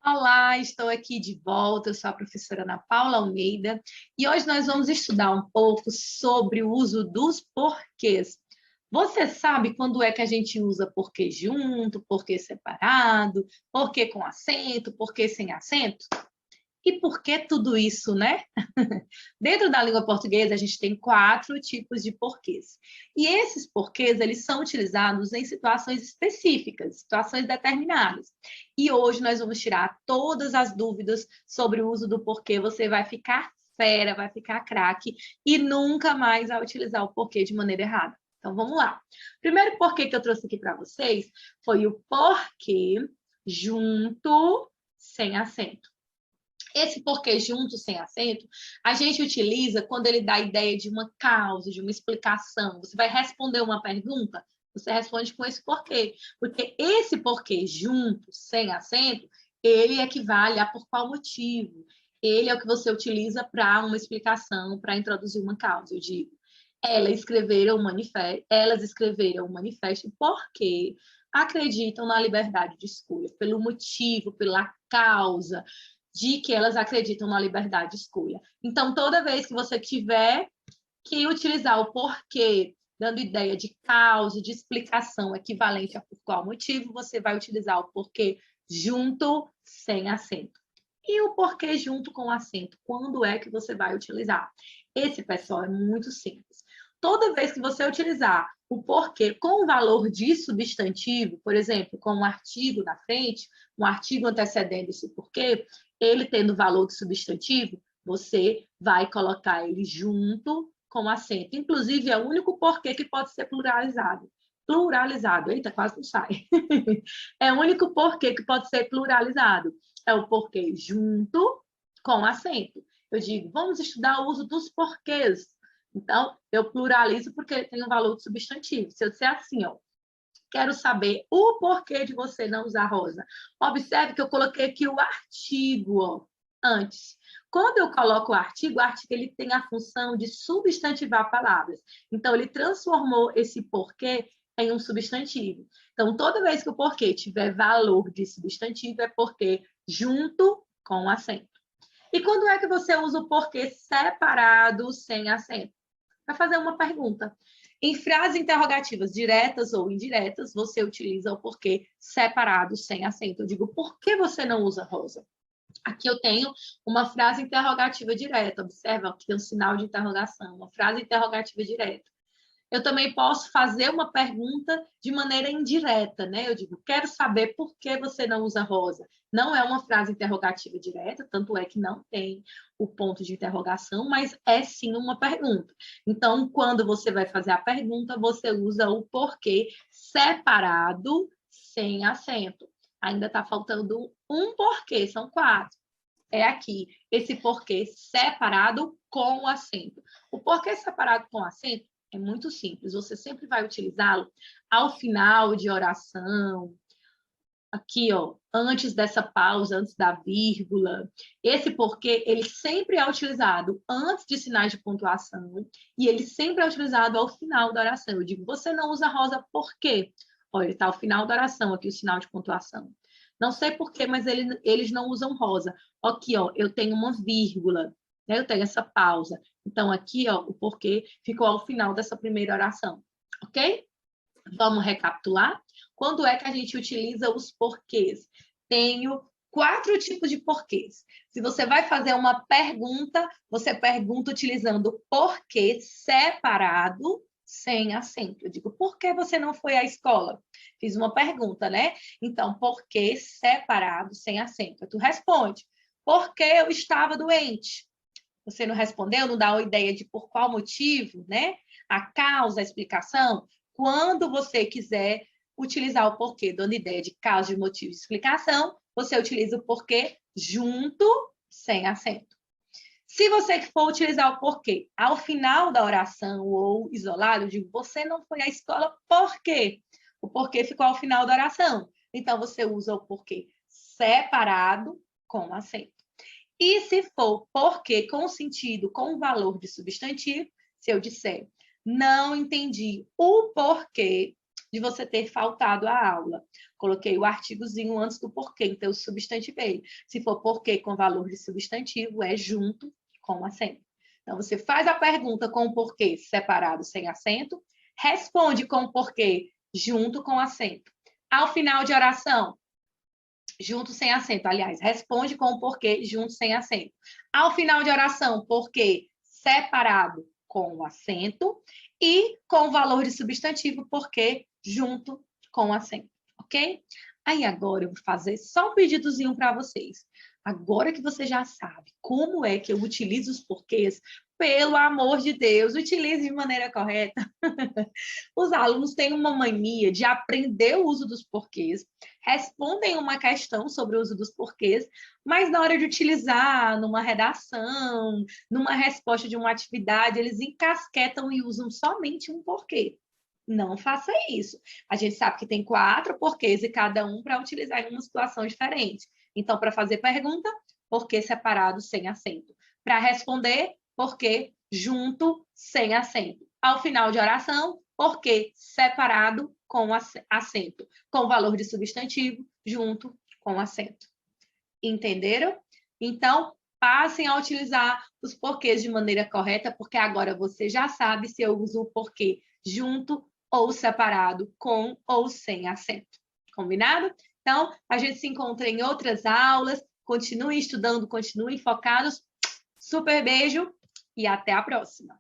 Olá, estou aqui de volta. Eu sou a professora Ana Paula Almeida e hoje nós vamos estudar um pouco sobre o uso dos porquês. Você sabe quando é que a gente usa porquê junto, porquê separado, porquê com acento, porquê sem acento? E por que tudo isso, né? Dentro da língua portuguesa, a gente tem 4 tipos de porquês. E esses porquês, eles são utilizados em situações específicas, situações determinadas. E hoje nós vamos tirar todas as dúvidas sobre o uso do porquê. Você vai ficar fera, vai ficar craque e nunca mais vai utilizar o porquê de maneira errada. Então, vamos lá. O primeiro porquê que eu trouxe aqui para vocês foi o porquê junto sem acento. Esse porquê junto, sem acento, a gente utiliza quando ele dá a ideia de uma causa, de uma explicação. Você vai responder uma pergunta, você responde com esse porquê. Porque esse porquê junto, sem acento, ele equivale a por qual motivo. Ele é o que você utiliza para uma explicação, para introduzir uma causa. Eu digo, elas escreveram um manifesto porque acreditam na liberdade de escolha, pelo motivo, pela causa de que elas acreditam na liberdade de escolha. Então, toda vez que você tiver que utilizar o porquê, dando ideia de causa, de explicação equivalente a por qual motivo, você vai utilizar o porquê junto, sem acento. E o porquê junto com acento, quando é que você vai utilizar? Esse, pessoal, é muito simples. Toda vez que você utilizar o porquê com o valor de substantivo, por exemplo, com um artigo na frente, um artigo antecedendo esse porquê, ele tendo valor de substantivo, você vai colocar ele junto com acento. Inclusive, é o único porquê que pode ser pluralizado. Pluralizado, eita, quase não sai. É o único porquê que pode ser pluralizado. É o porquê junto com acento. Eu digo, vamos estudar o uso dos porquês. Então, eu pluralizo porque ele tem um valor de substantivo. Se eu disser assim, ó, quero saber o porquê de você não usar rosa. Observe que eu coloquei aqui o artigo, ó, antes. Quando eu coloco o artigo ele tem a função de substantivar palavras. Então, ele transformou esse porquê em um substantivo. Então, toda vez que o porquê tiver valor de substantivo, é porquê junto com acento. E quando é que você usa o porquê separado, sem acento? Para fazer uma pergunta. Em frases interrogativas diretas ou indiretas, você utiliza o porquê separado, sem acento. Eu digo, por que você não usa rosa? Aqui eu tenho uma frase interrogativa direta. Observa, aqui tem um sinal de interrogação. Uma frase interrogativa direta. Eu também posso fazer uma pergunta de maneira indireta, né? Eu digo, quero saber por que você não usa rosa. Não é uma frase interrogativa direta, tanto é que não tem o ponto de interrogação, mas é sim uma pergunta. Então, quando você vai fazer a pergunta, você usa o porquê separado, sem acento. Ainda está faltando um porquê, são 4. É aqui, esse porquê separado com acento. O porquê separado com acento é muito simples, você sempre vai utilizá-lo ao final de oração, aqui, ó, antes dessa pausa, antes da vírgula. Esse porquê, ele sempre é utilizado antes de sinais de pontuação e ele sempre é utilizado ao final da oração. Eu digo, você não usa rosa por quê? Olha, está ao final da oração aqui o sinal de pontuação. Não sei por quê, mas eles não usam rosa. Aqui, ó, eu tenho uma vírgula, né? Eu tenho essa pausa. Então, aqui, ó, o porquê ficou ao final dessa primeira oração, ok? Vamos recapitular? Quando é que a gente utiliza os porquês? Tenho 4 tipos de porquês. Se você vai fazer uma pergunta, você pergunta utilizando porquê separado, sem acento. Eu digo, por que você não foi à escola? Fiz uma pergunta, né? Então, porquê separado, sem acento. Tu responde, porque eu estava doente. Você não respondeu, não dá uma ideia de por qual motivo, né? A causa, a explicação. Quando você quiser utilizar o porquê, dando ideia de causa, de motivo e explicação, você utiliza o porquê junto, sem acento. Se você for utilizar o porquê ao final da oração ou isolado, eu digo, você não foi à escola por quê? O porquê ficou ao final da oração. Então, você usa o porquê separado com acento. E se for porquê com sentido, com valor de substantivo, se eu disser, não entendi o porquê de você ter faltado a aula. Coloquei o artigozinho antes do porquê, então eu substantivei. Se for porquê com valor de substantivo, é junto com acento. Então, você faz a pergunta com o porquê separado sem acento, responde com o porquê junto com acento. Ao final de oração, junto sem acento. Aliás, responde com o porquê junto sem acento. Ao final de oração, porquê separado com o acento e com o valor de substantivo, porquê junto com o acento, ok? Aí agora eu vou fazer só um pedidozinho para vocês. Agora que você já sabe como é que eu utilizo os porquês, pelo amor de Deus, utilize de maneira correta. Os alunos têm uma mania de aprender o uso dos porquês, respondem uma questão sobre o uso dos porquês, mas na hora de utilizar numa redação, numa resposta de uma atividade, eles encasquetam e usam somente um porquê. Não faça isso. A gente sabe que tem 4 porquês e cada um para utilizar em uma situação diferente. Então, para fazer pergunta, porquê separado sem acento. Para responder, porquê junto sem acento. Ao final de oração, porquê separado com acento. Com valor de substantivo, junto com acento. Entenderam? Então, passem a utilizar os porquês de maneira correta, porque agora você já sabe se eu uso o porquê junto ou separado, com ou sem acento. Combinado? Então, a gente se encontra em outras aulas. Continuem estudando, continuem focados. Super beijo e até a próxima!